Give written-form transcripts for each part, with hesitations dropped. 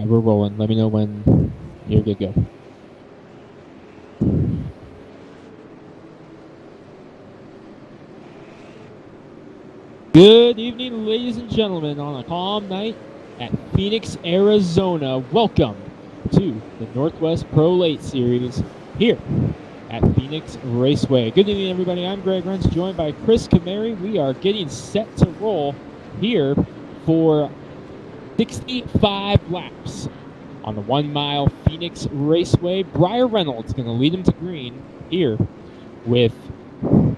right, we're rolling. Let me know when you're good to go. Good evening, ladies and gentlemen, on a calm night at Phoenix, Arizona. Welcome to the Northwest Pro Late Series here at Phoenix Raceway. Good evening, everybody. I'm Greg Rentz, joined by Chris Kamari. We are getting set to roll here for 65 laps on the 1 mile Phoenix Raceway. Briar Reynolds going to lead him to green here with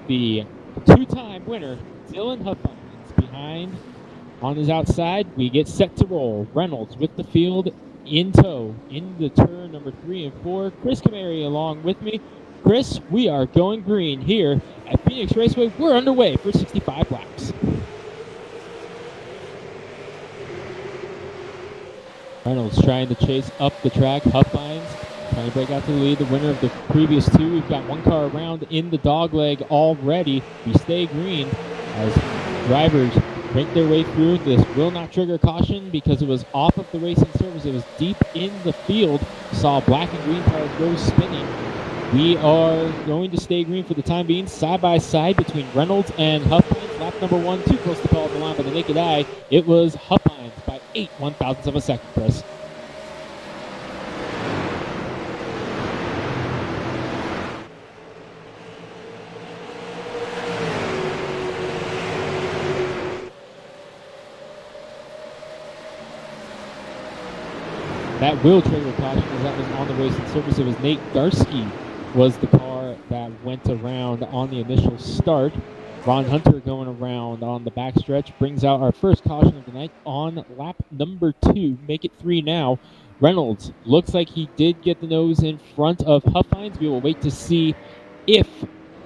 the two-time winner, Dylan Huffines, behind on his outside. We get set to roll. Reynolds with the field in tow into turn number 3 and 4. Chris Kamari along with me. Chris, we are going green here at Phoenix Raceway. We're underway for 65 laps. Reynolds trying to chase up the track. Huffines trying to break out to the lead. The winner of the previous two. We've got one car around in the dogleg already. We stay green as drivers break their way through. This will not trigger caution because it was off of the racing surface. It was deep in the field. Saw black and green cars go spinning. We are going to stay green for the time being. Side by side between Reynolds and Huffines. Lap number 1, too close to call it the line by the naked eye. It was Huffines by 8 1/1000ths of a second, Chris. That will trigger caution as that was on the racing surface. It was Nate Garsky was the car that went around on the initial start. Ron Hunter going around on the backstretch brings out our first caution of the night on lap number 2. Make it 3 now. Reynolds looks like he did get the nose in front of Huffines. We will wait to see if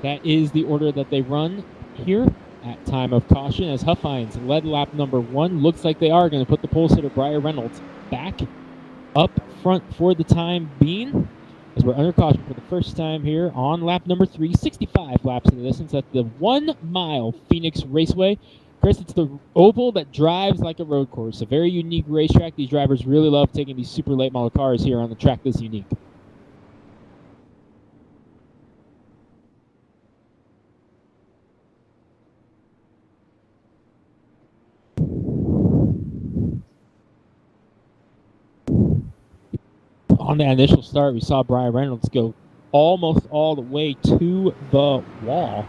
that is the order that they run here at time of caution, as Huffines led lap number 1. Looks like they are going to put the pole sitter Briar Reynolds back up front for the time being, as we're under caution for the first time here on lap number 3, 65 laps in the distance at the 1 mile Phoenix Raceway. Chris, it's the oval that drives like a road course, a very unique racetrack. These drivers really love taking these super late model cars here on the track this unique. On that initial start, we saw Brian Reynolds go almost all the way to the wall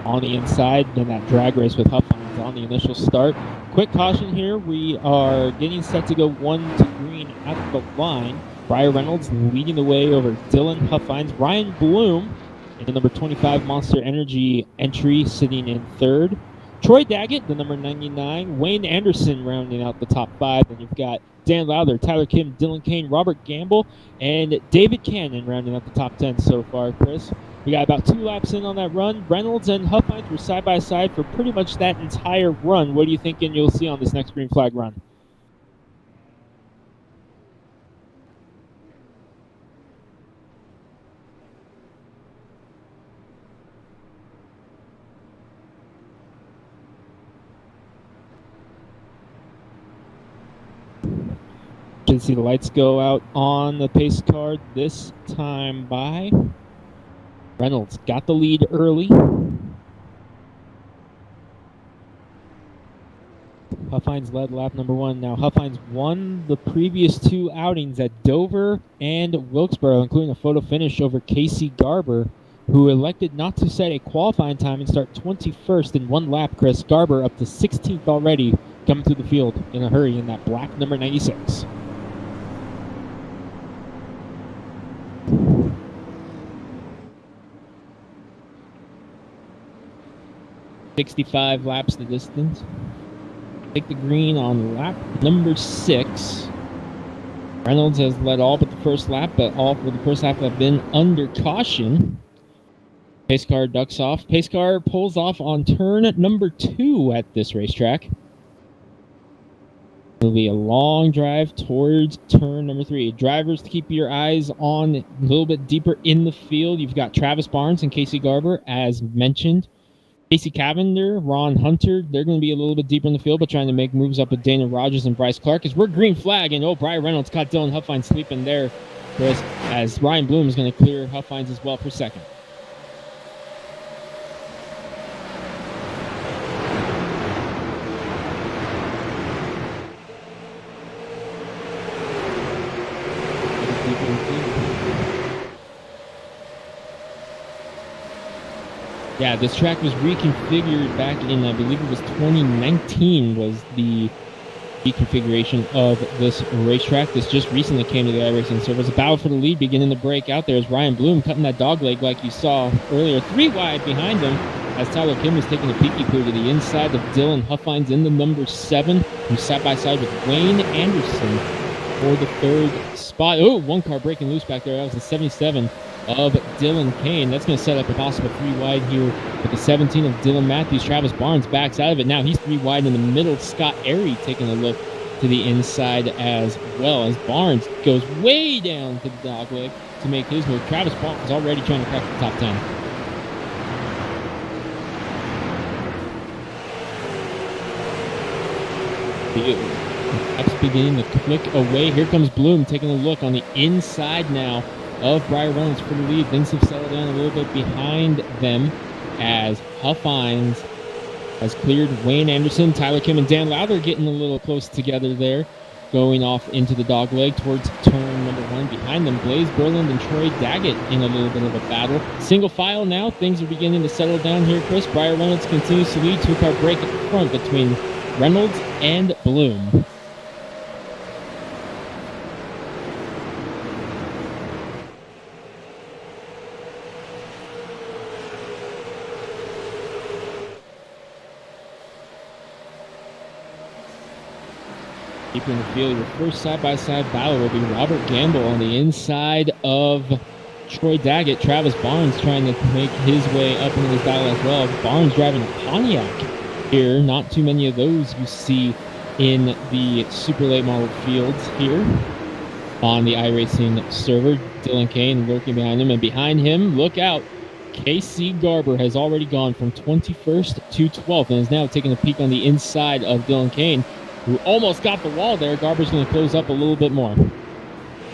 on the inside in that drag race with Huffines on the initial start. Quick caution here. We are getting set to go 1 to green at the line. Brian Reynolds leading the way over Dylan Huffines. Ryan Bloom in the number 25 Monster Energy entry sitting in 3rd. Troy Daggett, the number 99. Wayne Anderson rounding out the top 5. Then you've got Dan Lowther, Tyler Kim, Dylan Kane, Robert Gamble, and David Cannon rounding out the top 10 so far, Chris. We got about 2 laps in on that run. Reynolds and Huffines were side by side for pretty much that entire run. What are you thinking you'll see on this next green flag run? Should see the lights go out on the pace card this time by Reynolds. Got the lead early. Huffines led lap number 1. Now Huffines won the previous 2 outings at Dover and Wilkesboro, including a photo finish over Casey Garber, who elected not to set a qualifying time and start 21st in 1 lap. Chris, Garber up to 16th already, coming through the field in a hurry in that black number 96. .65 laps the distance. Take the green on lap number 6. Reynolds has led all but the first lap, but all for the first lap have been under caution. Pace car ducks off. Pace car pulls off on turn number 2 at this racetrack. It'll be a long drive towards turn number 3. Drivers, to keep your eyes on a little bit deeper in the field. You've got Travis Barnes and Casey Garber, as mentioned. Casey Cavender, Ron Hunter, they're going to be a little bit deeper in the field, but trying to make moves up with Dana Rogers and Bryce Clark. As we're green flag, and Brian Reynolds caught Dylan Huffines sleeping there, Chris, as Ryan Bloom is going to clear Huffines as well for second. Yeah, this track was reconfigured back in, I believe it was 2019 was the reconfiguration of this racetrack. This just recently came to the iRacing servers. A battle for the lead beginning to break out there as Ryan Bloom cutting that dog leg like you saw earlier. 3 wide behind him as Tyler Kim was taking a peeky clear to the inside of Dylan Huffines in the number 7, who's side by side with Wayne Anderson for the 3rd spot. Oh, one car breaking loose back there. That was the 77 of Dylan Kane. That's going to set up a possible 3 wide here with the 17 of Dylan Matthews. Travis Barnes backs out of it. Now he's 3 wide in the middle. Scott Airy taking a look to the inside as well as Barnes goes way down to the dogleg to make his move. Travis Barnes is already trying to crack the top 10. That's beginning to click away. Here comes Bloom taking a look on the inside now of Brian Reynolds for the lead. Things have settled down a little bit behind them as Huffines has cleared Wayne Anderson. Tyler Kim and Dan Lowther getting a little close together there, going off into the dog leg towards turn number 1. Behind them, Blaze Berland and Troy Daggett in a little bit of a battle. Single file now. Things are beginning to settle down here, Chris. Brian Reynolds continues to lead. 2-car break at the front between Reynolds and Bloom. Deep in the field, your first side-by-side battle will be Robert Gamble on the inside of Troy Daggett. Travis Barnes trying to make his way up into this battle as well. Barnes driving a Pontiac here. Not too many of those you see in the super late model fields here on the iRacing server. Dylan Kane lurking behind him, and behind him, look out, KC Garber has already gone from 21st to 12th and is now taking a peek on the inside of Dylan Kane, who almost got the wall there. Garber's going to close up a little bit more.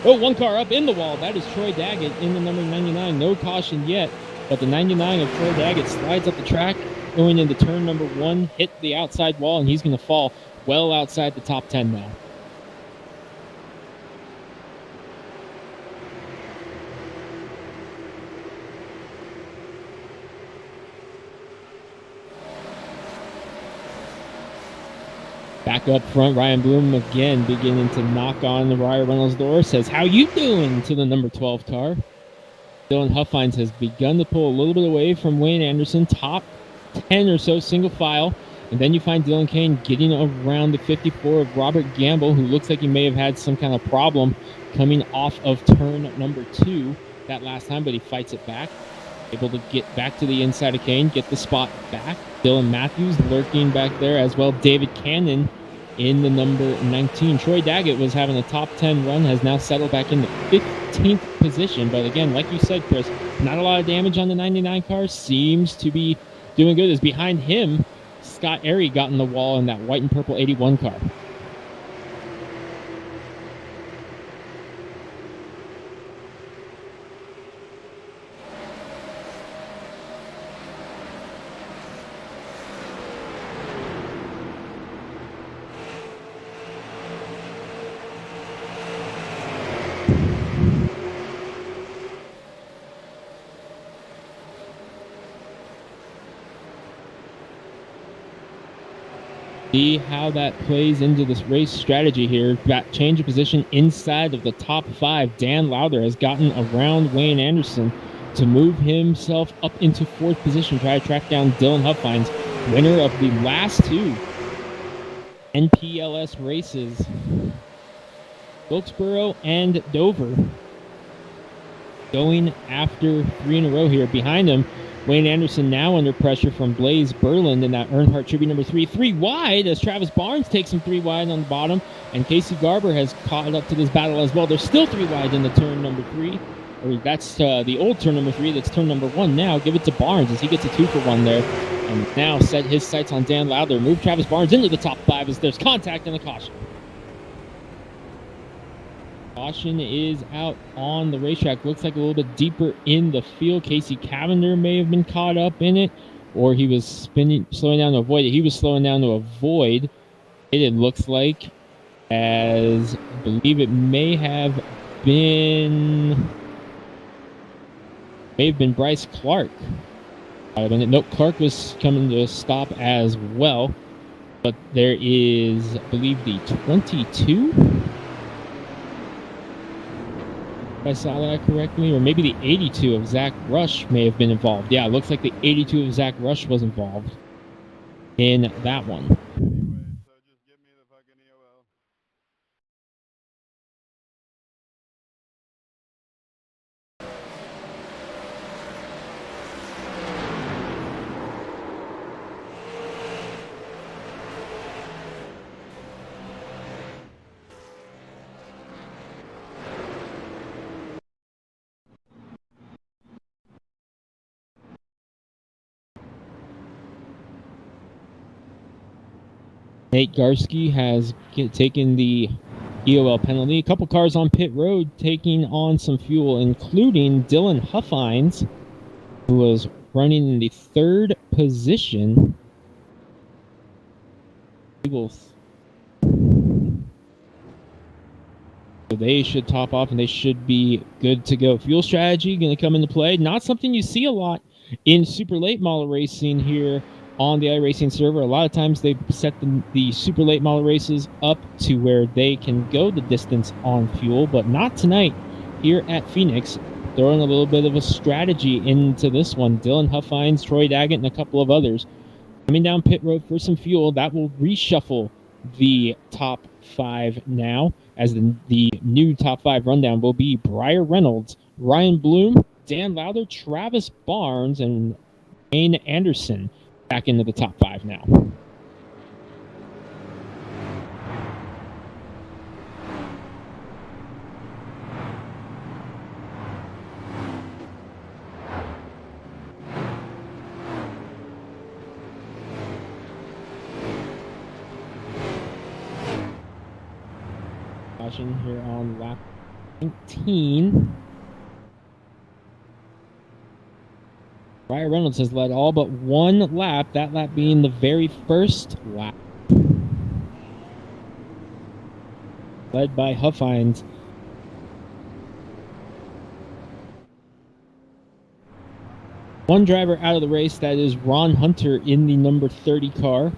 Oh, 1 car up in the wall. That is Troy Daggett in the number 99. No caution yet, but the 99 of Troy Daggett slides up the track, going into turn number 1, hit the outside wall, and he's going to fall well outside the top 10 now. Back up front, Ryan Bloom again beginning to knock on the Ryan Reynolds door. Says, "How you doing?" to the number 12 car. Dylan Huffines has begun to pull a little bit away from Wayne Anderson. Top 10 or so single file. And then you find Dylan Kane getting around the 54 of Robert Gamble, who looks like he may have had some kind of problem coming off of turn number 2 that last time, but he fights it back. Able to get back to the inside of Kane, get the spot back. Dylan Matthews lurking back there as well. David Cannon in the number 19. Troy Daggett was having a top 10 run, has now settled back in the 15th position. But again, like you said, Chris, not a lot of damage on the 99 car. Seems to be doing good. As behind him, Scott Airy got in the wall in that white and purple 81 car. See how that plays into this race strategy here. Got change of position inside of the top 5. Dan Lowther has gotten around Wayne Anderson to move himself up into 4th position, try to track down Dylan Huffines, winner of the last 2 NPLS races, Wilkesboro and Dover. Going after 3 in a row here. Behind him, Wayne Anderson now under pressure from Blaze Berland in that Earnhardt Tribute number 3. 3 wide as Travis Barnes takes him 3 wide on the bottom, and Casey Garber has caught up to this battle as well. There's still 3 wide in the turn number 3. Or that's the old turn number 3. That's turn number 1 now. Give it to Barnes as he gets a 2-for-1 there. and now set his sights on Dan Lowther. Move Travis Barnes into the top 5 as there's contact and a caution. Caution is out on the racetrack. Looks like a little bit deeper in the field. Casey Cavender may have been caught up in it, or he was slowing down to avoid it. He was slowing down to avoid it looks like, as I believe it may have been Bryce Clark. Nope, Clark was coming to a stop as well. But there is, I believe, the 22. If I saw that correctly, or maybe the 82 of Zach Rush may have been involved. Yeah, it looks like the 82 of Zach Rush was involved in that one. Nate Garski has taken the EOL penalty. A couple cars on pit road taking on some fuel, including Dylan Huffines, who was running in the 3rd position. So they should top off and they should be good to go. Fuel strategy going to come into play. Not something you see a lot in super late model racing here on the iRacing server. A lot of times they set the super late model races up to where they can go the distance on fuel, but not tonight here at Phoenix. Throwing a little bit of a strategy into this one. Dylan Huffines, Troy Daggett, and a couple of others coming down pit road for some fuel. That will reshuffle the top 5 now, as the new top 5 rundown will be Briar Reynolds, Ryan Bloom, Dan Lowther, Travis Barnes, and Wayne Anderson back into the top 5 now. Caution here on lap 19. Briar Reynolds has led all but one lap, that lap being the very first lap. Led by Huffines. One driver out of the race, that is Ron Hunter in the number 30 car.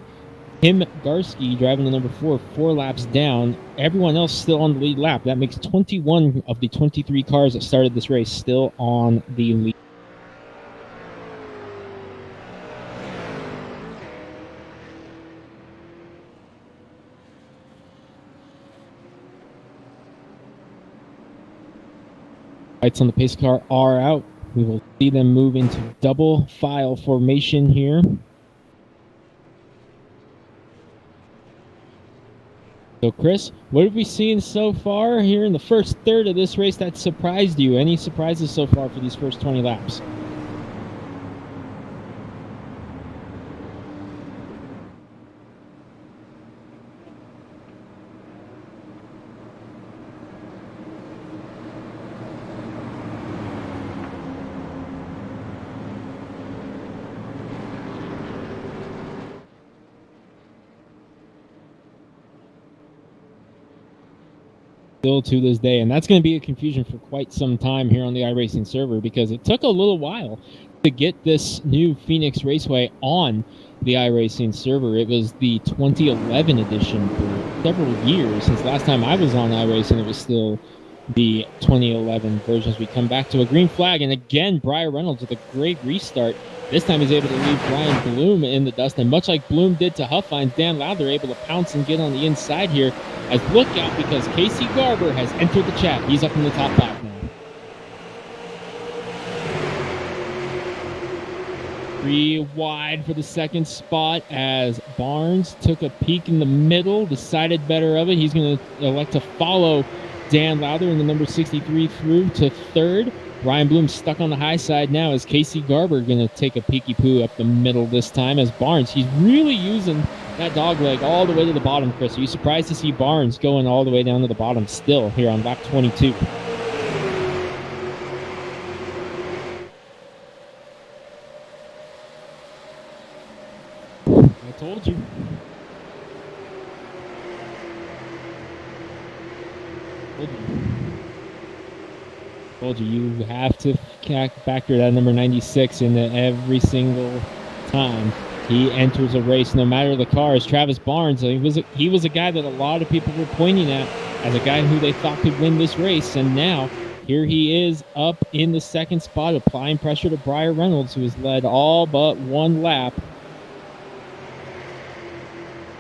Tim Garski driving the number 4, 4 laps down. Everyone else still on the lead lap. That makes 21 of the 23 cars that started this race still on the lead. Lights on the pace car are out. We will see them move into double file formation here. So, Chris, what have we seen so far here in the first third of this race that surprised you? Any surprises so far for these first 20 laps? Still to this day, and that's going to be a confusion for quite some time here on the iRacing server, because it took a little while to get this new Phoenix Raceway on the iRacing server. It was the 2011 edition for several years. Since last time I was on iRacing, it was still the 2011 versions. We come back to a green flag, and again, Briar Reynolds with a great restart. This time he's able to leave Brian Bloom in the dust, and much like Bloom did to Huffines, Dan Lowther able to pounce and get on the inside here. As look out, because Casey Garber has entered the chat. He's up in the top 5 now. 3 wide for the second spot as Barnes took a peek in the middle, decided better of it. He's going to elect to follow Dan Lowther in the number 63 through to 3rd. Ryan Bloom stuck on the high side now. Is Casey Garber going to take a peeky poo up the middle this time? As Barnes, he's really using that dog leg all the way to the bottom, Chris. Are you surprised to see Barnes going all the way down to the bottom still here on lap 22? I told you. Told you, you have to factor that number 96 into every single time he enters a race, no matter the cars. Travis Barnes, he was a guy that a lot of people were pointing at as a guy who they thought could win this race, and now here he is up in the second spot, applying pressure to Briar Reynolds, who has led all but one lap.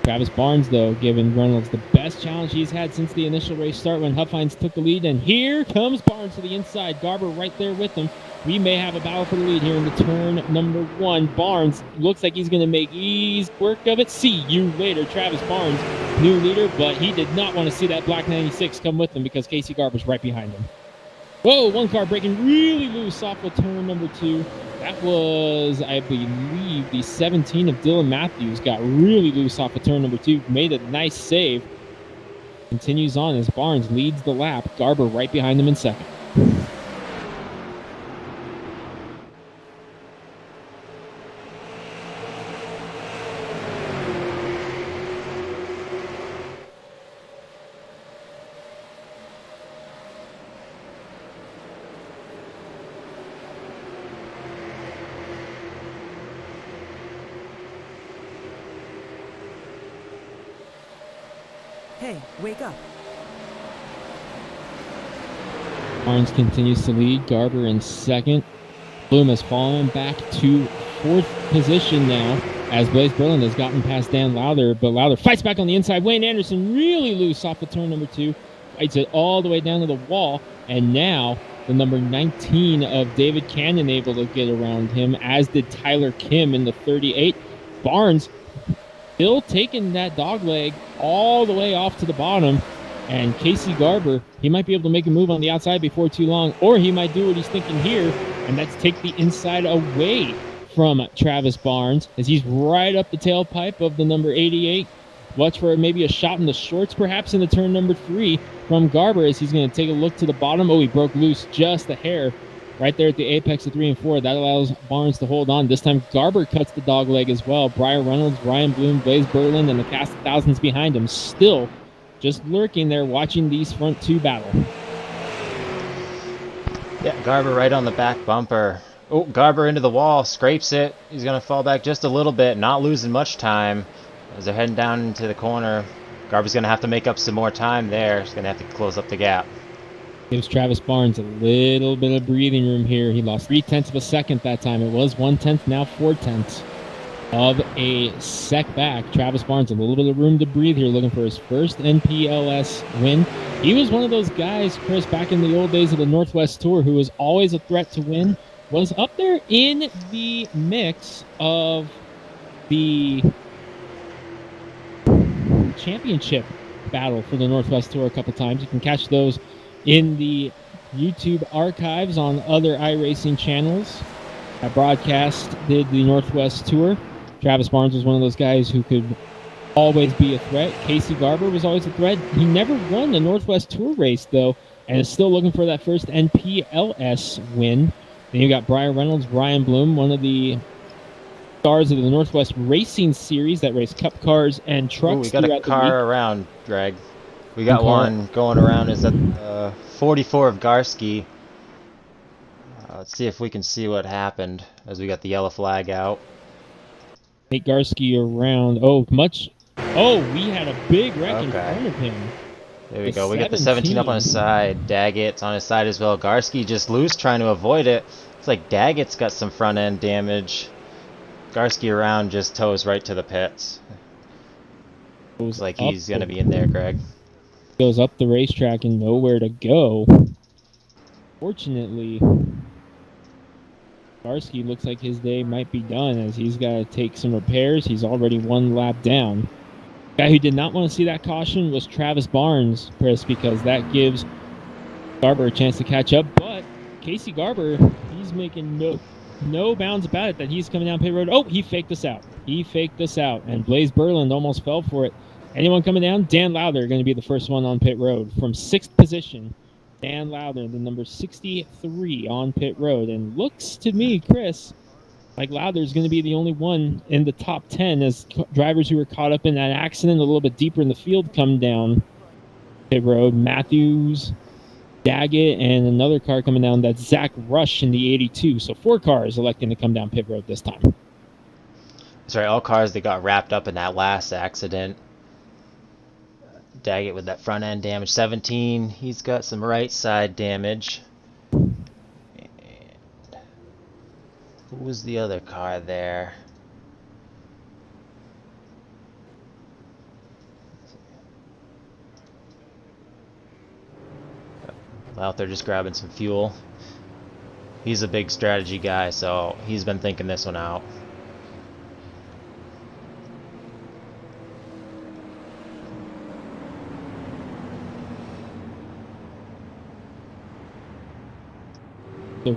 Travis Barnes, though, giving Reynolds the best challenge he's had since the initial race start when Huff Hines took the lead. And here comes Barnes to the inside. Garber right there with him. We may have a battle for the lead here in the turn number 1. Barnes looks like he's going to make easy work of it. See you later, Travis Barnes, new leader, but he did not want to see that black 96 come with him because Casey Garber's right behind him. Whoa, one car breaking really loose off of turn number 2. That was, I believe, the 17 of Dylan Matthews got really loose off of turn number 2. Made a nice save. Continues on as Barnes leads the lap. Garber right behind him in second. Hey, wake up. Barnes continues to lead. Garber in second. Bloom has fallen back to 4th position now as Blaze Berlin has gotten past Dan Lowther, but Lowther fights back on the inside. Wayne Anderson really loose off of turn number 2. Fights it all the way down to the wall, and now the number 19 of David Cannon able to get around him, as did Tyler Kim in the 38. Barnes still taking that dog leg all the way off to the bottom, and Casey Garber, he might be able to make a move on the outside before too long, or he might do what he's thinking here, and that's take the inside away from Travis Barnes, as he's right up the tailpipe of the number 88. Watch for maybe a shot in the shorts, perhaps in the turn number 3 from Garber, as he's going to take a look to the bottom. Oh, he broke loose just a hair right there at the apex of 3 and 4. That allows Barnes to hold on. This time Garber cuts the dog leg as well. Briar Reynolds, Ryan Bloom, Blaze Berlin, and the cast of thousands behind him still just lurking there watching these front 2 battle. Yeah, Garber right on the back bumper. Oh, Garber into the wall, scrapes it. He's going to fall back just a little bit, not losing much time as they're heading down into the corner. Garber's going to have to make up some more time there. He's going to have to close up the gap. Gives Travis Barnes a little bit of breathing room here. He lost 0.3 of a second that time. It was 1/10, now 0.4 of a sec back. Travis Barnes a little bit of room to breathe here, looking for his first NPLS win. He was one of those guys, Chris, back in the old days of the Northwest Tour, who was always a threat to win. Was up there in the mix of the championship battle for the Northwest Tour a couple times. You can catch those in the YouTube archives on other iRacing channels. I broadcast did the Northwest Tour. Travis Barnes was one of those guys who could always be a threat. Casey Garber was always a threat. He never won the Northwest Tour race, though, and is still looking for that first NPLS win. Then you got Briar Reynolds, Ryan Bloom, one of the stars of the Northwest Racing Series that race cup cars and trucks. Ooh, we got a car around, Greg. We got one going around. Is that 44 of Garski? Let's see if we can see what happened as we got the yellow flag out. Nate Garski around. Oh, we had a big wreck in front of him. There we go. We got the 17 up on his side. Daggett's on his side as well. Garski just loose trying to avoid it. Looks like Daggett's got some front end damage. Garski around just toes right to the pits. Looks like he's going to be in there, Greg. Goes up the racetrack and nowhere to go. Fortunately, Garski looks like his day might be done as he's got to take some repairs. He's already 1 lap down. The guy who did not want to see that caution was Travis Barnes, Chris, because that gives Garber a chance to catch up. But Casey Garber, he's making no bounds about it that he's coming down pit road. Oh, he faked us out. And Blaze Berland almost fell for it. Anyone coming down? Dan Lowther going to be the first one on pit road from 6th position. Dan Lowther, the number 63 on pit road. And looks to me, Chris, like Lowther's going to be the only one in the top 10 as drivers who were caught up in that accident a little bit deeper in the field come down pit road. Matthews, Daggett, and another car coming down. That's Zach Rush in the 82. So 4 cars electing to come down pit road this time. That's right, all cars that got wrapped up in that last accident. Daggett with that front end damage. 17, he's got some right side damage. And who was the other car there? Out there just grabbing some fuel. He's a big strategy guy, so he's been thinking this one out. So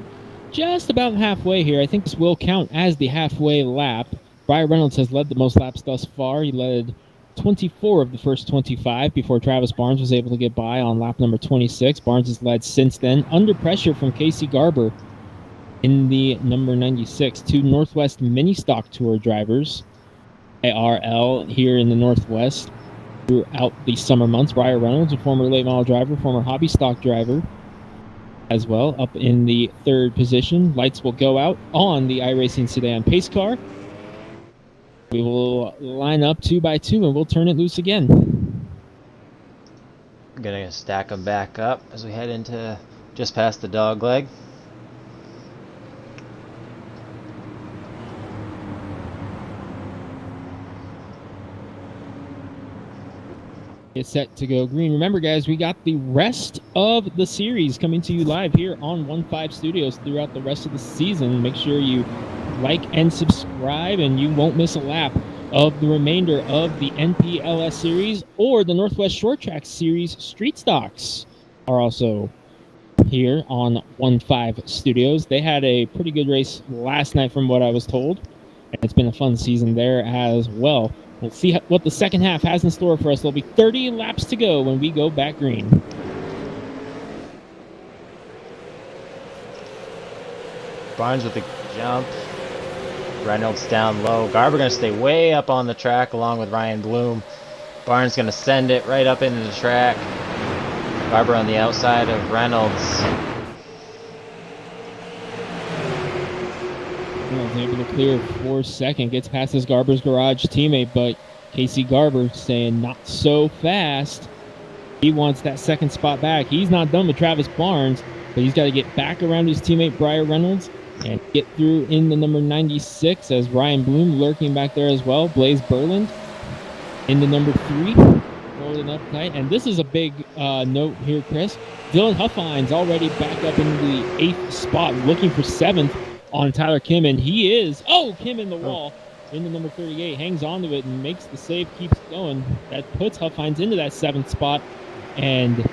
just about halfway here. I think this will count as the halfway lap. Brian Reynolds has led the most laps thus far. He led 24 of the first 25 before Travis Barnes was able to get by on lap number 26. Barnes has led since then, under pressure from Casey Garber in the number 96. 2 Northwest Mini Stock Tour drivers, ARL, here in the Northwest throughout the summer months. Brian Reynolds, a former late model driver, former hobby stock driver as well, up in the 3rd position. Lights will go out on the iRacing Sedan pace car. We will line up 2 by 2 and we'll turn it loose again. I'm gonna stack them back up as we head into just past the dog leg. It's set to go green. Remember, guys, we got the rest of the series coming to you live here on 1-5 Studios throughout the rest of the season. Make sure you like and subscribe, and you won't miss a lap of the remainder of the NPLS series or the Northwest Short Track Series Street Stocks are also here on 1-5 Studios. They had a pretty good race last night from what I was told, and it's been a fun season there as well. We'll see what the second half has in store for us. There'll be 30 laps to go when we go back green. Barnes with the jump. Reynolds down low. Garber going to stay way up on the track along with Ryan Bloom. Barnes going to send it right up into the track. Garber on the outside of Reynolds. Reynolds able to clear for second. Gets past his Garber's Garage teammate, but Casey Garber saying not so fast. He wants that second spot back. He's not done with Travis Barnes, but he's got to get back around his teammate Brian Reynolds and get through in the number 96 as Ryan Bloom lurking back there as well. Blaze Berland in the number 3, rolling up tight. And this is a big note here, Chris. Dylan Huffines already back up into the 8th spot, looking for 7th on Tyler Kim, and he is. Oh, Kim in the wall in the number 38, hangs onto it and makes the save, keeps going. That puts Huffines into that 7th spot. And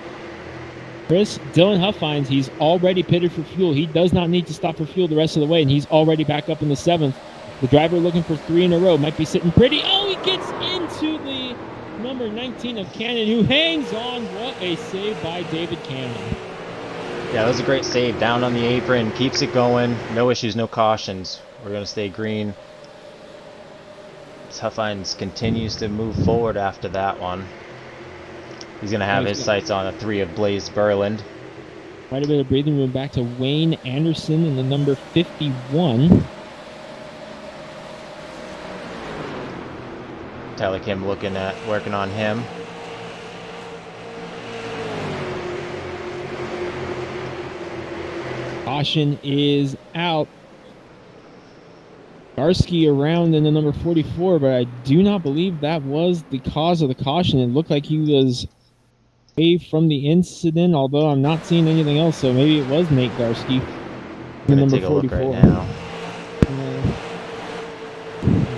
Chris, Dylan Huffines, he's already pitted for fuel. He does not need to stop for fuel the rest of the way, and he's already back up in the 7th. The driver looking for 3 in a row might be sitting pretty. Oh, he gets into the number 19 of Cannon, who hangs on. What a save by David Cannon. Yeah, that was a great save. Down on the apron, keeps it going. No issues, no cautions. We're going to stay green. Huffines continues to move forward after that one. He's going to have his sights on a 3 of Blaze Berland. Quite a bit of breathing room back to Wayne Anderson in the number 51. Tyler Kim looking at working on him. Caution is out. Garski around in the number 44, but I do not believe that was the cause of the caution. It looked like he was away from the incident, although I'm not seeing anything else, so maybe it was Nate Garski. I'm going to take a look right now.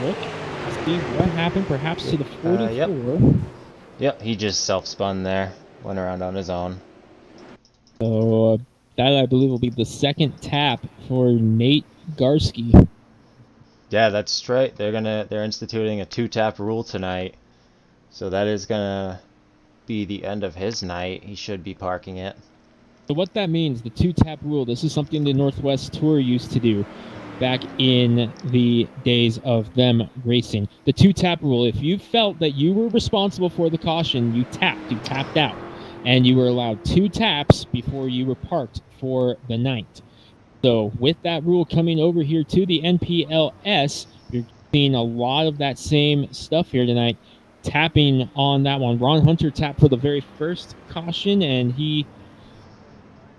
Look, see what happened, perhaps to the 44. Yep, he just self-spun there. Went around on his own. So, That, I believe, will be the second tap for Nate Garski. Yeah, that's right. They're instituting a 2-tap rule tonight. So that is gonna be the end of his night. He should be parking it. So what that means, the 2-tap rule, this is something the Northwest Tour used to do back in the days of them racing. The 2-tap rule, if you felt that you were responsible for the caution, you tapped out. And you were allowed 2 taps before you were parked for the night. So with that rule coming over here to the NPLS, you're seeing a lot of that same stuff here tonight. Tapping on that one. Ron Hunter tapped for the very first caution, and he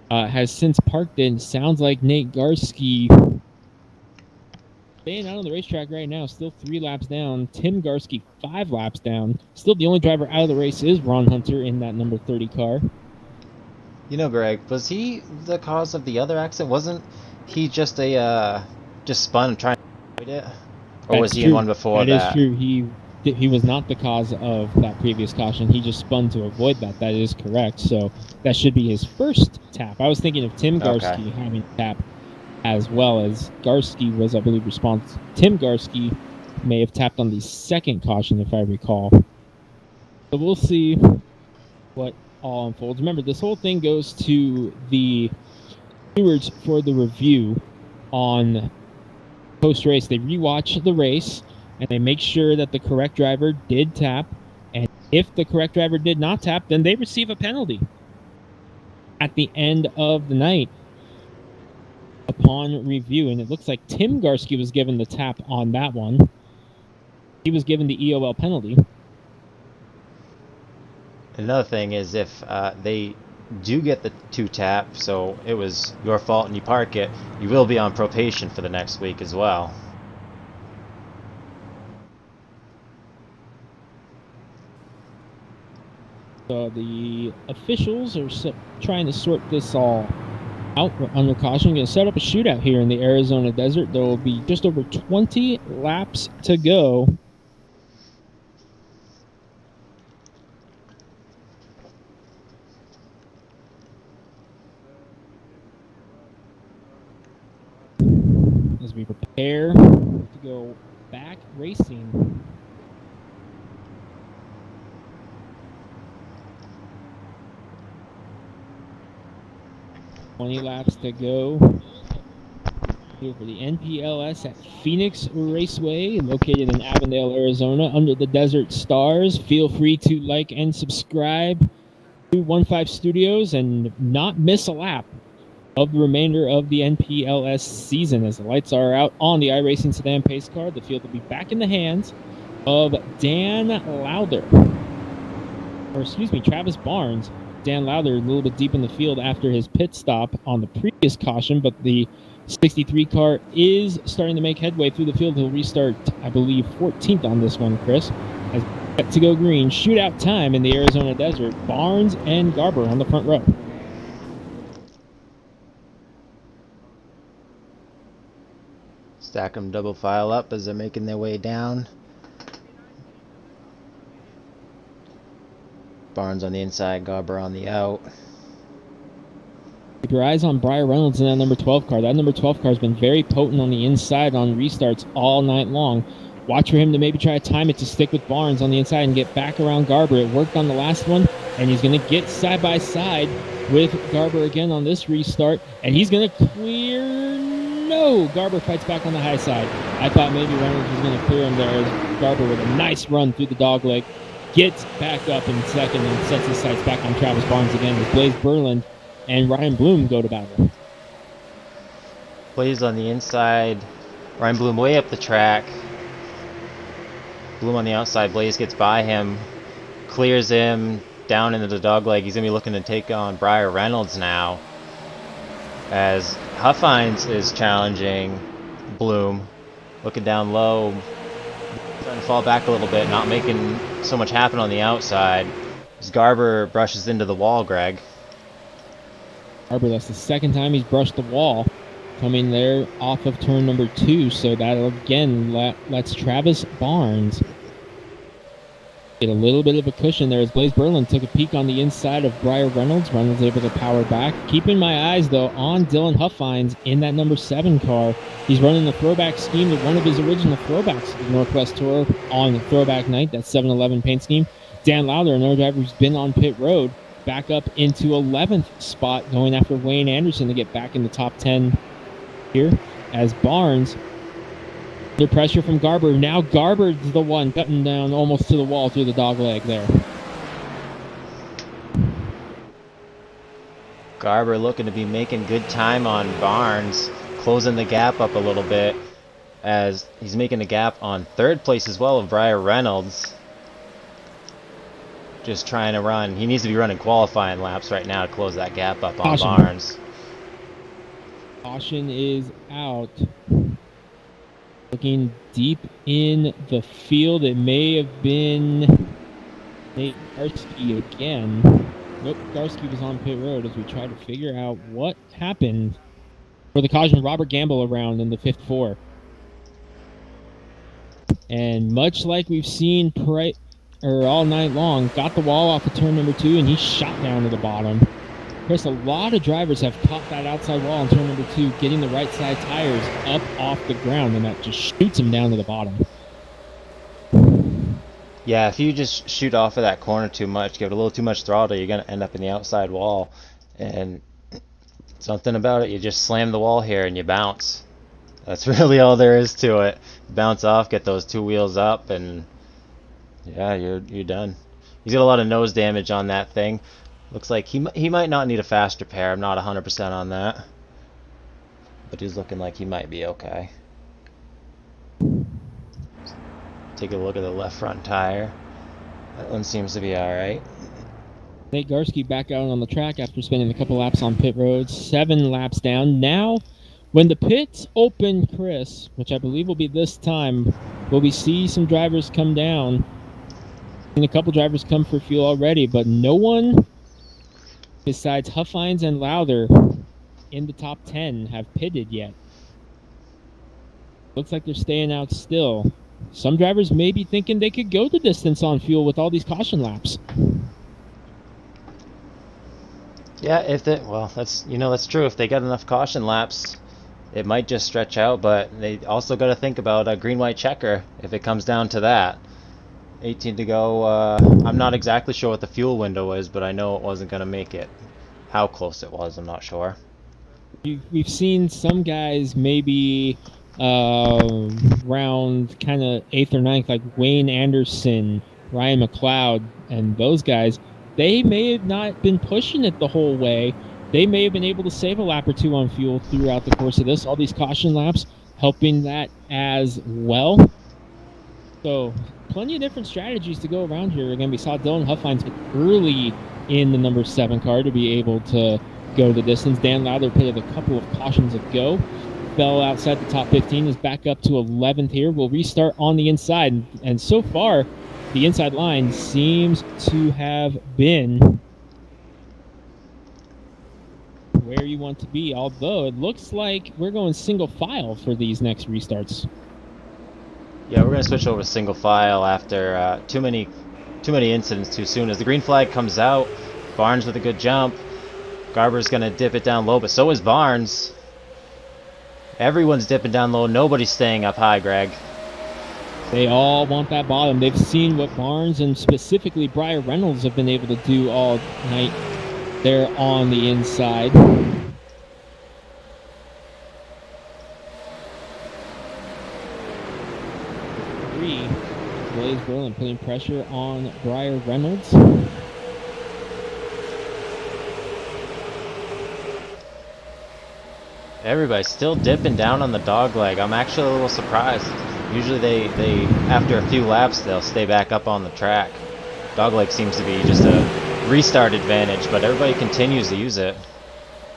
has since parked in. Sounds like Nate Garski staying out on the racetrack right now, still 3 laps down. Tim Garski 5 laps down. Still the only driver out of the race is Ron Hunter in that number 30 car. You know, Greg, was he the cause of the other accident? Wasn't he just just spun trying to avoid it? Or was he in one before that? That is true. He was not the cause of that previous caution. He just spun to avoid that. That is correct. So that should be his first tap. I was thinking of Tim Garski having a tap as well, as Garski was, I believe, responsible. Tim Garski may have tapped on the second caution, if I recall. So we'll see what all unfolds. Remember, this whole thing goes to the stewards for the review on post-race. They rewatch the race, and they make sure that the correct driver did tap. And if the correct driver did not tap, then they receive a penalty at the end of the night upon review. And it looks like Tim Garski was given the tap on that one. He was given the EOL penalty. Another thing is, if they do get the 2 tap, so it was your fault and you park it, you will be on probation for the next week as well. So the officials are trying to sort this all out under caution. Going to set up a shootout here in the Arizona desert. There will be just over 20 laps to go. As we prepare to go back racing. $20 laps to go here for the NPLS at Phoenix Raceway, located in Avondale, Arizona, under the Desert Stars. Feel free to like and subscribe to 15 Studios and not miss a lap of the remainder of the NPLS season. As the lights are out on the iRacing Sedan Pace Car, the field will be back in the hands of Dan Lowther. Or excuse me, Travis Barnes. Dan Lowther a little bit deep in the field after his pit stop on the previous caution, but the 63 car is starting to make headway through the field. He'll restart, I believe, 14th on this one, Chris. As we get to go green, shootout time in the Arizona desert. Barnes and Garber on the front row. Stack them double file up as they're making their way down. Barnes on the inside, Garber on the out. Keep your eyes on Briar Reynolds in that number 12 car. That number 12 car has been very potent on the inside on restarts all night long. Watch for him to maybe try to time it to stick with Barnes on the inside and get back around Garber. It worked on the last one, and he's going to get side by side with Garber again on this restart, and he's going to clear. No! Garber fights back on the high side. I thought maybe Reynolds was going to clear him there. Garber with a nice run through the dogleg. Gets back up in second and sets his sights back on Travis Barnes again with Blaze Berland and Ryan Bloom go to battle. Blaze on the inside. Ryan Bloom way up the track. Bloom on the outside. Blaze gets by him. Clears him down into the dogleg. He's going to be looking to take on Briar Reynolds now, as Huffines is challenging Bloom. Looking down low. Trying to fall back a little bit, not making so much happen on the outside. As Garber brushes into the wall, Greg. Garber, that's the second time he's brushed the wall, coming there off of turn number 2. So that again lets Travis Barnes Get a little bit of a cushion there as Blaze Berlin took a peek on the inside of Briar Reynolds. Reynolds able to power back. Keeping my eyes, though, on Dylan Huffines in that number 7 car. He's running the throwback scheme to one of his original throwbacks to the Northwest Tour on throwback night, that 711 paint scheme. Dan Lowther, another driver who's been on pit road, back up into 11th spot, going after Wayne Anderson to get back in the top 10 here as Barnes under pressure from Garber. Now Garber's the one cutting down almost to the wall through the dog leg there. Garber looking to be making good time on Barnes, closing the gap up a little bit as he's making a gap on 3rd place as well of Briar Reynolds. Just trying to run. He needs to be running qualifying laps right now to close that gap up on Barnes. Caution is out. Looking deep in the field, it may have been Nate Garsky again. Nope, Garsky was on pit road as we try to figure out what happened for the caution. Robert Gamble around in the 5th 4. And much like we've seen all night long, got the wall off of turn number 2 and he shot down to the bottom. Chris, a lot of drivers have caught that outside wall on turn number 2, getting the right side tires up off the ground, and that just shoots them down to the bottom. Yeah, if you just shoot off of that corner too much, give it a little too much throttle, you're going to end up in the outside wall. And something about it, you just slam the wall here and you bounce. That's really all there is to it. Bounce off, get those 2 wheels up, and yeah, you're done. He's got a lot of nose damage on that thing. Looks like he might not need a fast repair. I'm not 100% on that. But he's looking like he might be okay. Take a look at the left front tire. That one seems to be alright. Nate Garsky back out on the track after spending a couple laps on pit road. 7 laps down. Now, when the pits open, Chris, which I believe will be this time, will we see some drivers come down? And a couple drivers come for fuel already, but no one besides Huffines and Lowther in the top 10 have pitted yet. Looks like they're staying out still. Some drivers may be thinking they could go the distance on fuel with all these caution laps. Yeah, that's true. If they got enough caution laps, it might just stretch out, but they also got to think about a green-white checker if it comes down to that. 18 to go. I'm not exactly sure what the fuel window is, but I know it wasn't going to make it. How close it was, I'm not sure. We've seen some guys maybe round kind of 8th or 9th, like Wayne Anderson, Ryan McLeod, and those guys. They may have not been pushing it the whole way. They may have been able to save a lap or 2 on fuel throughout the course of this. All these caution laps helping that as well. So plenty of different strategies to go around here. Again, we saw Dylan Huffines early in the number 7 car to be able to go the distance. Dan Lowther pitted a couple of cautions ago. Fell outside the top 15, is back up to 11th here. We'll restart on the inside. And so far, the inside line seems to have been where you want to be, although it looks like we're going single file for these next restarts. Yeah, we're going to switch over to single file after too many incidents too soon. As the green flag comes out, Barnes with a good jump. Garber's going to dip it down low, but so is Barnes. Everyone's dipping down low. Nobody's staying up high, Greg. They all want that bottom. They've seen what Barnes and specifically Briar Reynolds have been able to do all night there on the inside. Blaze Berlin putting pressure on Briar Reynolds. Everybody's still dipping down on the dog leg. I'm actually a little surprised. Usually they after a few laps they'll stay back up on the track. Dog leg seems to be just a restart advantage, but everybody continues to use it.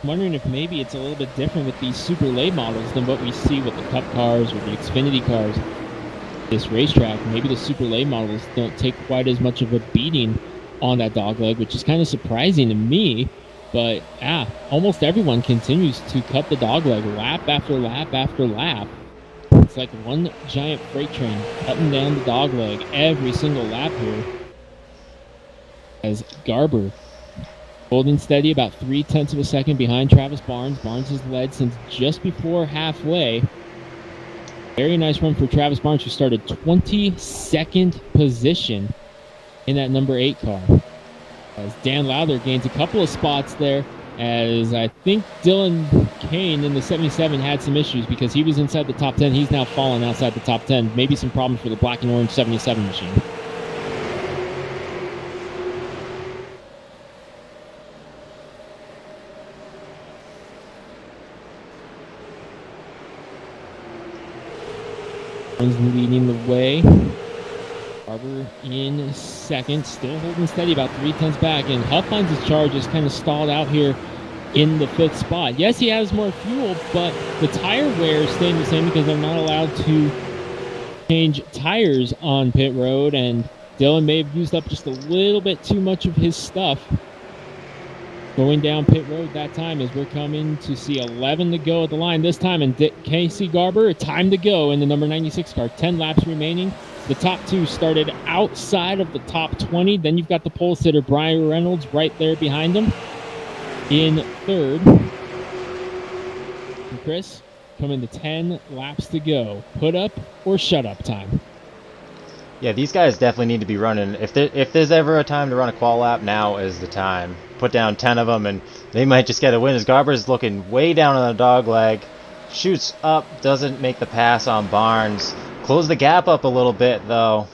I'm wondering if maybe it's a little bit different with these super late models than what we see with the Cup cars or the Xfinity cars. This racetrack, maybe the super late models don't take quite as much of a beating on that dog leg, which is kind of surprising to me. But almost everyone continues to cut the dog leg lap after lap after lap. It's like one giant freight train cutting down the dog leg every single lap here. as Garber holding steady about 0.3 of a second behind Travis Barnes. Barnes has led since just before halfway. Very nice run for Travis Barnes, who started 22nd position in that number 8 car. As Dan Lowther gains a couple of spots there, as I think Dylan Kane in the 77 had some issues because he was inside the top 10. He's now fallen outside the top 10. Maybe some problems for the black and orange 77 machine. Leading the way. Garber in second, still holding steady about 0.3 back, and Huffline's charge is kind of stalled out here in the 5th spot. Yes, he has more fuel, but the tire wear is staying the same because they're not allowed to change tires on pit road, and Dylan may have used up just a little bit too much of his stuff going down pit road that time, as we're coming to see 11 to go at the line this time. And Casey Garber, time to go in the number 96 car. 10 laps remaining. The top 2 started outside of the top 20. Then you've got the pole sitter, Brian Reynolds, right there behind him in 3rd. And Chris, coming to 10 laps to go. Put up or shut up time. Yeah, these guys definitely need to be running. If there's ever a time to run a qual lap, now is the time. Put down 10 of them, and they might just get a win. As Garber's looking way down on the dog leg, shoots up, doesn't make the pass on Barnes. Close the gap up a little bit, though.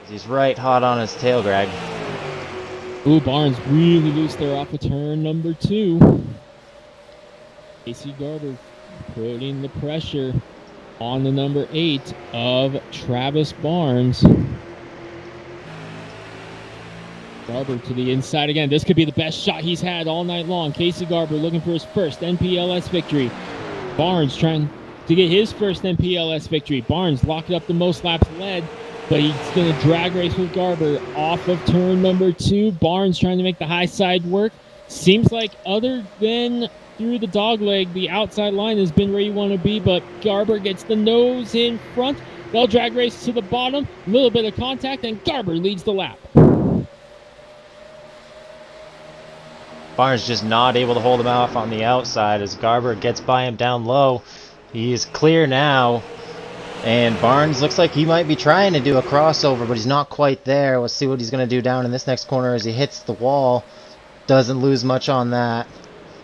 He's right hot on his tail, Greg. Ooh, Barnes really loose there off of turn number 2. Casey Garber putting the pressure on the number 8 of Travis Barnes. Garber to the inside again. This could be the best shot he's had all night long. Casey Garber looking for his first NPLS victory. Barnes trying to get his first NPLS victory. Barnes locked up the most laps led, but he's going to drag race with Garber off of turn number 2. Barnes trying to make the high side work. Seems like other than through the dog leg, the outside line has been where you want to be, but Garber gets the nose in front. They'll drag race to the bottom. A little bit of contact, and Garber leads the lap. Barnes just not able to hold him off on the outside as Garber gets by him down low. He is clear now, and Barnes looks like he might be trying to do a crossover, but he's not quite there. Let's see what he's going to do down in this next corner as he hits the wall. Doesn't lose much on that.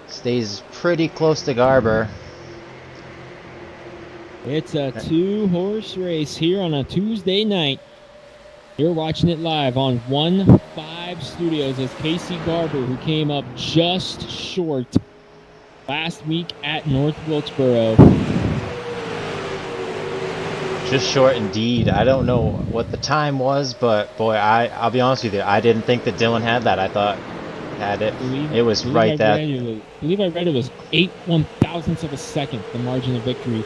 Stays pretty close to Garber. It's a 2-horse race here on a Tuesday night. You're watching it live on 1-5 Studios as Casey Garber, who came up just short last week at North Wilkesboro. Just short indeed. I don't know what the time was, but boy, I'll be honest with you, I didn't think that Dylan had that. I thought he had it. It was right there. I believe I read it was 0.8 of a second, the margin of victory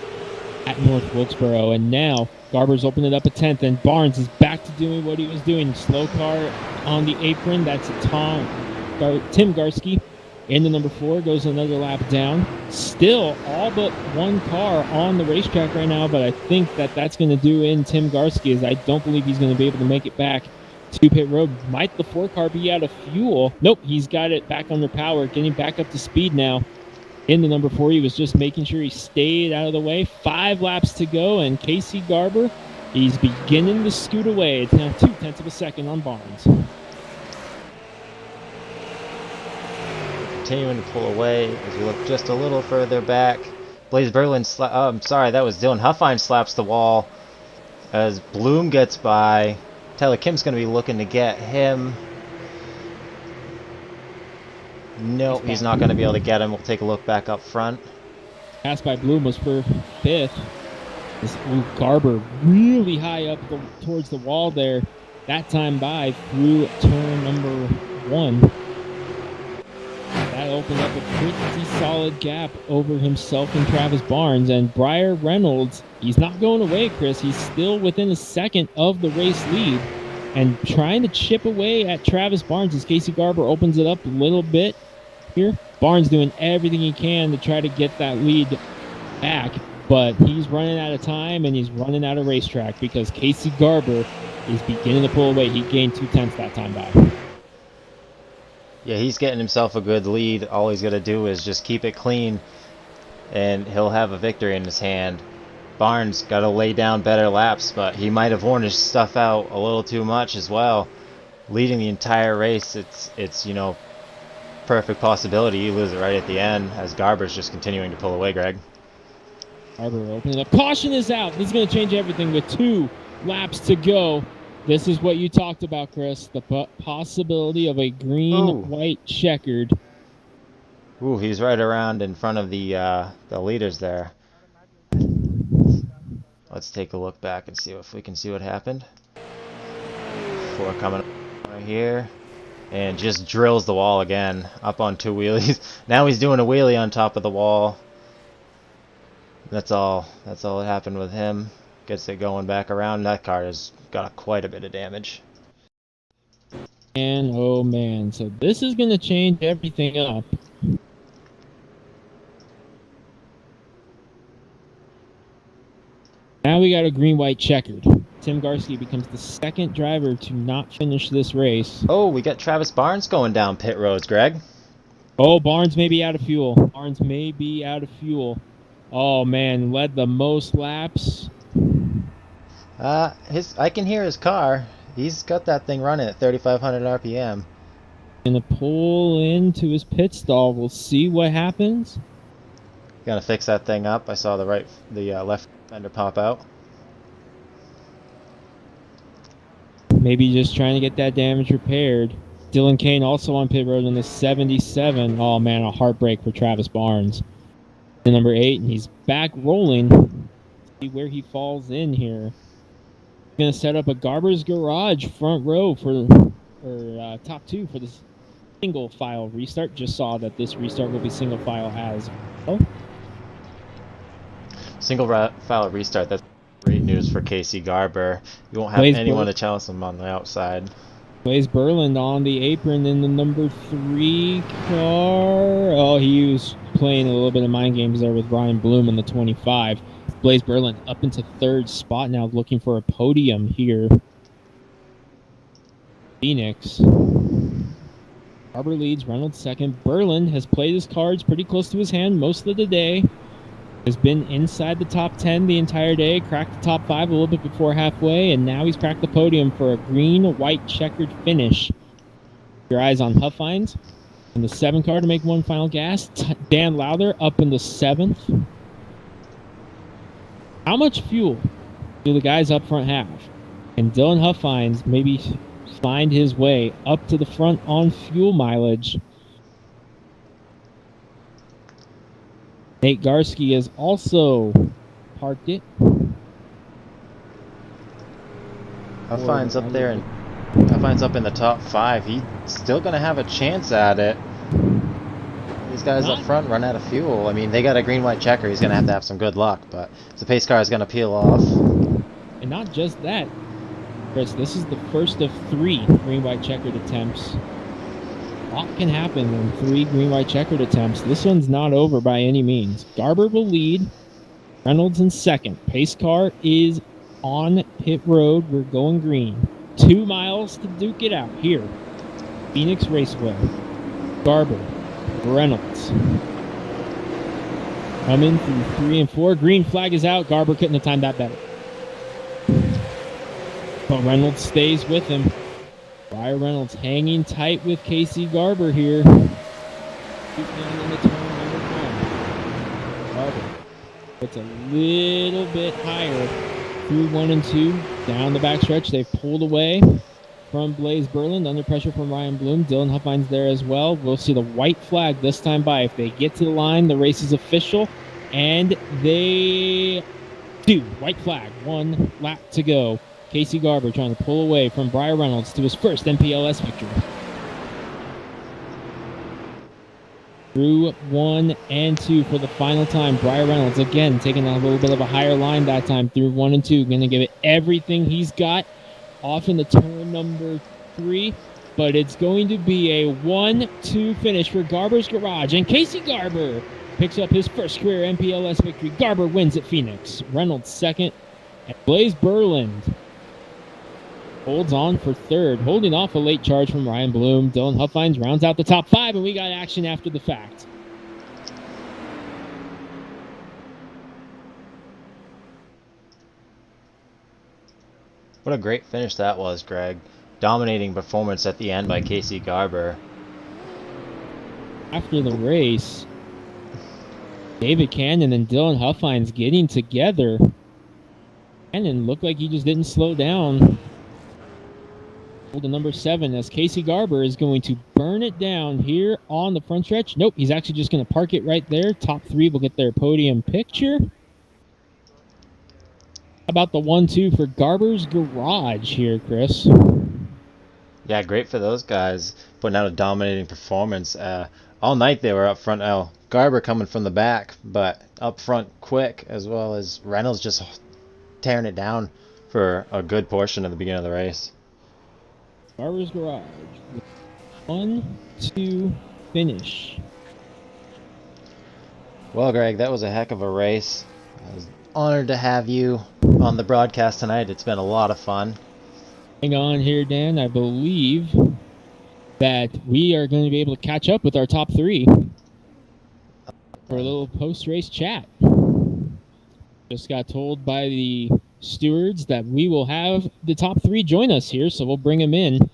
at North Wilkesboro. And now Garber's opened it up a 10th, and Barnes is back to doing what he was doing. Slow car on the apron. That's Tim Garski. In the number 4 goes another lap down. Still all but one car on the racetrack right now, but I think that's going to do in Tim Garski, as I don't believe he's going to be able to make it back to pit road. Might the 4 car be out of fuel? Nope, he's got it back under power, getting back up to speed now. In the number 4, he was just making sure he stayed out of the way. 5 laps to go, and Casey Garber, he's beginning to scoot away. It's now 0.2 of a second on Barnes. Continuing to pull away as we look just a little further back. Blaze Berlin, I'm sorry, that was Dylan Huffine slaps the wall as Bloom gets by. Tyler Kim's going to be looking to get him. Nope, he's not going to be able to get him. We'll take a look back up front. Pass by Bloom was for 5th. This Garber really high up towards the wall there. That time by through turn number 1. That opened up a pretty solid gap over himself and Travis Barnes. And Briar Reynolds, he's not going away, Chris. He's still within a second of the race lead and trying to chip away at Travis Barnes as Casey Garber opens it up a little bit here. Barnes doing everything he can to try to get that lead back, but he's running out of time and he's running out of racetrack because Casey Garber is beginning to pull away. He gained 2/10 that time by. Yeah, he's getting himself a good lead. All he's got to do is just keep it clean, and he'll have a victory in his hand. Barnes got to lay down better laps, but he might have worn his stuff out a little too much as well. Leading the entire race, it's you know, perfect possibility you lose it right at the end, as Garber's just continuing to pull away, Greg. Garber opening up. Caution is out. This is going to change everything with 2 laps to go. This is what you talked about, Chris. The possibility of a green-white checkered. Ooh, he's right around in front of the leaders there. Let's take a look back and see if we can see what happened. Before coming right here, and just drills the wall again, up on 2 wheelies. Now he's doing a wheelie on top of the wall. That's all that happened with him. Gets it going back around. That car has got quite a bit of damage. And oh man, so this is going to change everything up. Now we got a green-white checkered. Tim Garski becomes the 2nd driver to not finish this race. Oh, we got Travis Barnes going down pit roads, Greg. Oh, Barnes may be out of fuel. Barnes may be out of fuel. Oh man, led the most laps. I can hear his car. He's got that thing running at 3,500 RPM. Gonna pull into his pit stall. We'll see what happens. Gonna fix that thing up. I saw the left fender pop out. Maybe just trying to get that damage repaired. Dylan Kane also on pit road in the 77. Oh man, a heartbreak for Travis Barnes. The number 8, and he's back rolling. See where he falls in here. Gonna set up a Garber's Garage front row for top 2 for this single file restart. Just saw that this restart will be single file as well. Single file restart. That's great news for Casey Garber. You won't have anyone to challenge him on the outside. Blaze Berland on the apron in the number 3 car. Oh, he was playing a little bit of mind games there with Ryan Bloom in the 25. Blaze Berland up into 3rd spot now, looking for a podium here. Phoenix. Garber leads, Reynolds 2nd. Berland has played his cards pretty close to his hand most of the day. Has been inside the top 10 the entire day, cracked the top 5 a little bit before halfway, and now he's cracked the podium for a green-white checkered finish. Your eyes on Huffines in the 7 car to make one final gas. Dan Lowther up in the 7th. How much fuel do the guys up front have? And Dylan Huffines maybe find his way up to the front on fuel mileage. Nate Garski has also parked it. Huffines up there, and Huffines up in the top 5. He's still going to have a chance at it. These guys up front run out of fuel. I mean, they got a green-white checker. He's going to have some good luck, but the pace car is going to peel off. And not just that, Chris, this is the first of 3 green-white checkered attempts. A lot can happen in 3 green-white checkered attempts. This one's not over by any means. Garber will lead. Reynolds in 2nd. Pace car is on pit road. We're going green. 2 miles to duke it out here. Phoenix Raceway. Garber. Reynolds. Coming through 3 and 4. Green flag is out. Garber couldn't have timed that better. But Reynolds stays with him. Briar Reynolds hanging tight with Casey Garber here. Keep down in the turn number 1. Garber puts a little bit higher through 1 and 2. Down the backstretch, they've pulled away from Blaze Berland. Under pressure from Ryan Bloom. Dylan Huffines there as well. We'll see the white flag this time by. If they get to the line, the race is official. And they do. White flag. 1 lap to go. Casey Garber trying to pull away from Briar Reynolds to his first MPLS victory. Through 1 and 2 for the final time. Briar Reynolds again taking a little bit of a higher line that time through 1 and 2. Going to give it everything he's got off in the turn number 3. But it's going to be a 1-2 finish for Garber's Garage. And Casey Garber picks up his first career MPLS victory. Garber wins at Phoenix. Reynolds 2nd. And Blaze Berland holds on for third, holding off a late charge from Ryan Bloom. Dylan Huffines rounds out the top 5, and we got action after the fact. What a great finish that was, Greg. Dominating performance at the end by Casey Garber. After the race, David Cannon and Dylan Huffines getting together. Cannon looked like he just didn't slow down. Hold the number 7 as Casey Garber is going to burn it down here on the front stretch. Nope, he's actually just going to park it right there. Top 3 will get their podium picture. How about the 1-2 for Garber's Garage here, Chris? Yeah, great for those guys, putting out a dominating performance. All night they were up front. Garber coming from the back, but up front quick, as well as Reynolds just tearing it down for a good portion of the beginning of the race. Garber's Garage. 1-2 finish. Well, Greg, that was a heck of a race. I was honored to have you on the broadcast tonight. It's been a lot of fun. Hang on here, Dan. I believe that we are going to be able to catch up with our top 3 for a little post-race chat. Just got told by the stewards that we will have the top 3 join us here, so we'll bring them in.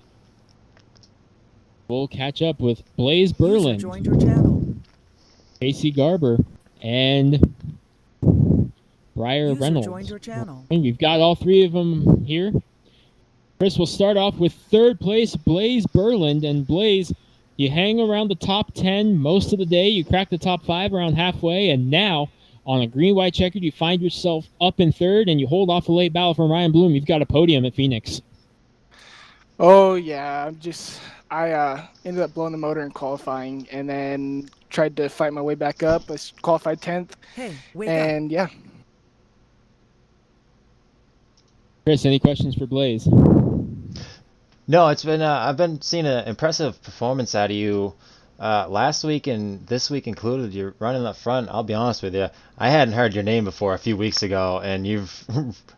We'll catch up with Blaze Berland, Joined your channel. Casey Garber, and Briar Reynolds. Joined your channel. And we've got all 3 of them here. Chris, will start off with 3rd place, Blaze Berland. And Blaze, you hang around the top 10 most of the day. You crack the top 5 around halfway. And now, on a green-white checkered, you find yourself up in 3rd, and you hold off a late battle from Ryan Bloom. You've got a podium at Phoenix. Oh, yeah. I ended up blowing the motor in qualifying and then tried to fight my way back up. I qualified 10th. Hey, wake and, yeah. Chris, any questions for Blaze? No, it's been I've been seeing an impressive performance out of you last week and this week included. You're running up front. I'll be honest with you, I hadn't heard your name before a few weeks ago, and you've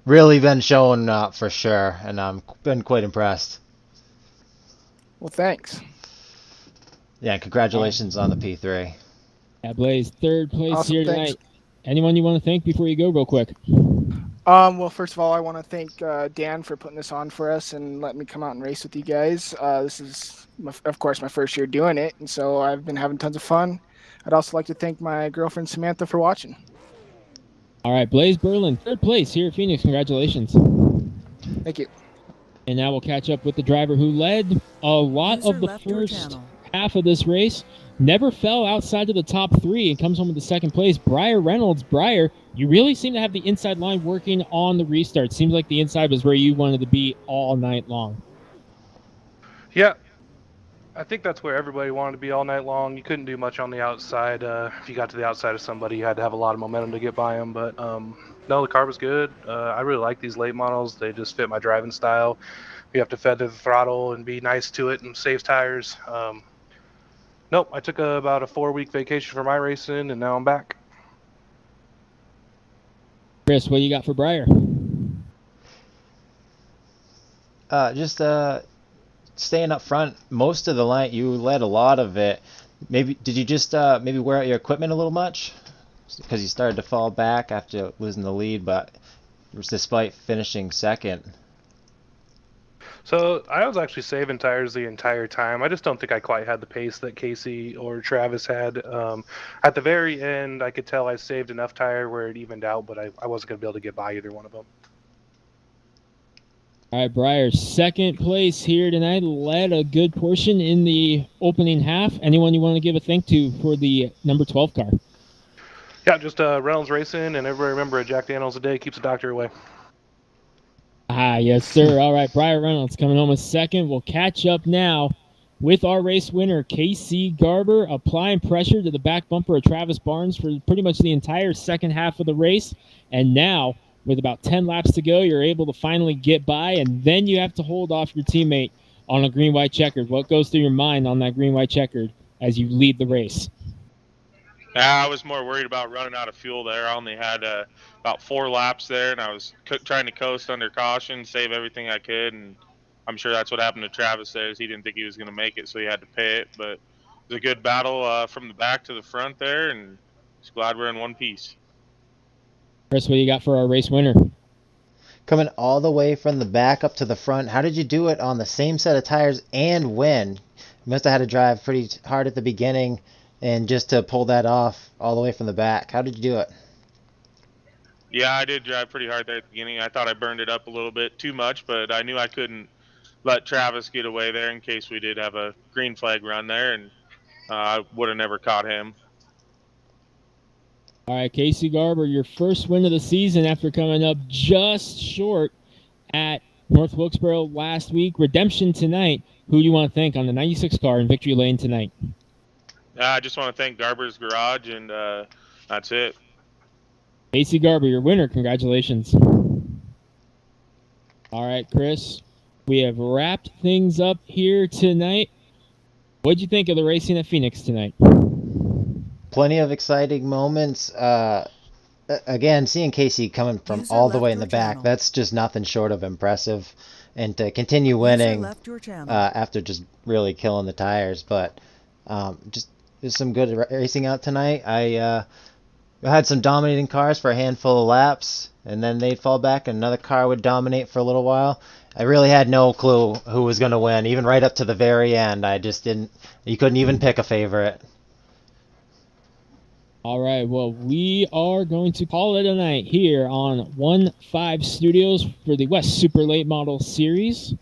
really been showing up for sure, and I've been quite impressed. Well, thanks. Yeah, and congratulations on the P3. Yeah, Blaze, 3rd place Awesome, here thanks. tonight. Anyone you want to thank before you go real quick? Well, first of all, I want to thank Dan for putting this on for us and letting me come out and race with you guys. This is, of course, my first year doing it, and so I've been having tons of fun. I'd also like to thank my girlfriend, Samantha, for watching. All right, Blaze Berland, 3rd place here at Phoenix. Congratulations. Thank you. And now we'll catch up with the driver who led a lot User of the left your first channel. half of this race. Never fell outside of the top 3 and comes home with the 2nd place. Briar Reynolds. Briar, you really seem to have the inside line working on the restart. Seems like the inside was where you wanted to be all night long. Yeah, I think that's where everybody wanted to be all night long. You couldn't do much on the outside. If you got to the outside of somebody, you had to have a lot of momentum to get by them. But no, the car was good. I really like these late models. They just fit my driving style. You have to feather the throttle and be nice to it and save tires. Nope, I took about a 4-week vacation for my racing, and now I'm back. Chris, what do you got for Briar? Just staying up front most of the line. You led a lot of it. Maybe did you just maybe wear out your equipment a little much because you started to fall back after losing the lead, but despite finishing 2nd. So I was actually saving tires the entire time. I just don't think I quite had the pace that Casey or Travis had. At the very end, I could tell I saved enough tire where it evened out, but I wasn't going to be able to get by either one of them. All right, Briar, 2nd place here tonight. Led a good portion in the opening half. Anyone you want to give a thank to for the number 12 car? Yeah, just Reynolds Racing, and everybody remember, Jack Daniels a day keeps a doctor away. Ah, yes, sir. All right, Briar Reynolds coming home with 2nd. We'll catch up now with our race winner, Casey Garber, applying pressure to the back bumper of Travis Barnes for pretty much the entire 2nd half of the race. And now, with about 10 laps to go, you're able to finally get by, and then you have to hold off your teammate on a green-white checkered. What goes through your mind on that green-white checkered as you lead the race? I was more worried about running out of fuel there. I only had about 4 laps there, and I was trying to coast under caution, save everything I could, and I'm sure that's what happened to Travis there, is he didn't think he was going to make it, so he had to pay it. But it was a good battle from the back to the front there, and just glad we're in one piece. Chris, what do you got for our race winner? Coming all the way from the back up to the front, how did you do it on the same set of tires and win? You must have had to drive pretty hard at the beginning, and just to pull that off all the way from the back. How did you do it? Yeah, I did drive pretty hard there at the beginning. I thought I burned it up a little bit too much, but I knew I couldn't let Travis get away there in case we did have a green flag run there, and I would have never caught him. All right, Casey Garber, your first win of the season after coming up just short at North Wilkesboro last week. Redemption tonight. Who do you want to thank on the 96 car in Victory Lane tonight? I just want to thank Garber's Garage, and that's it. Casey Garber, your winner. Congratulations. All right, Chris, we have wrapped things up here tonight. What'd you think of the racing at Phoenix tonight? Plenty of exciting moments. Again, seeing Casey coming from User all the left way in your the back, channel. that's just nothing short of impressive. And to continue User winning left your channel. after just really killing the tires. But just there's some good racing out tonight. I had some dominating cars for a handful of laps, and then they'd fall back and another car would dominate for a little while. I really had no clue who was going to win, even right up to the very end. I just didn't. You couldn't even pick a favorite. All right, well, we are going to call it a night here on 1-5 Studios for the West Super Late Model Series.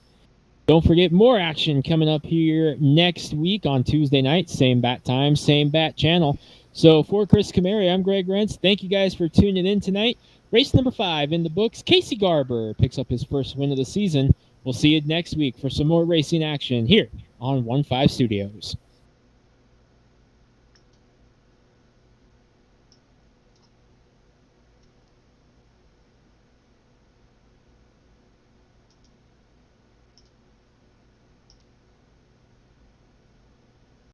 Don't forget more action coming up here next week on Tuesday night. Same bat time, same bat channel. So for Chris Kamari, I'm Greg Rentz. Thank you guys for tuning in tonight. Race number 5 in the books. Casey Garber picks up his first win of the season. We'll see you next week for some more racing action here on 1-5 Studios.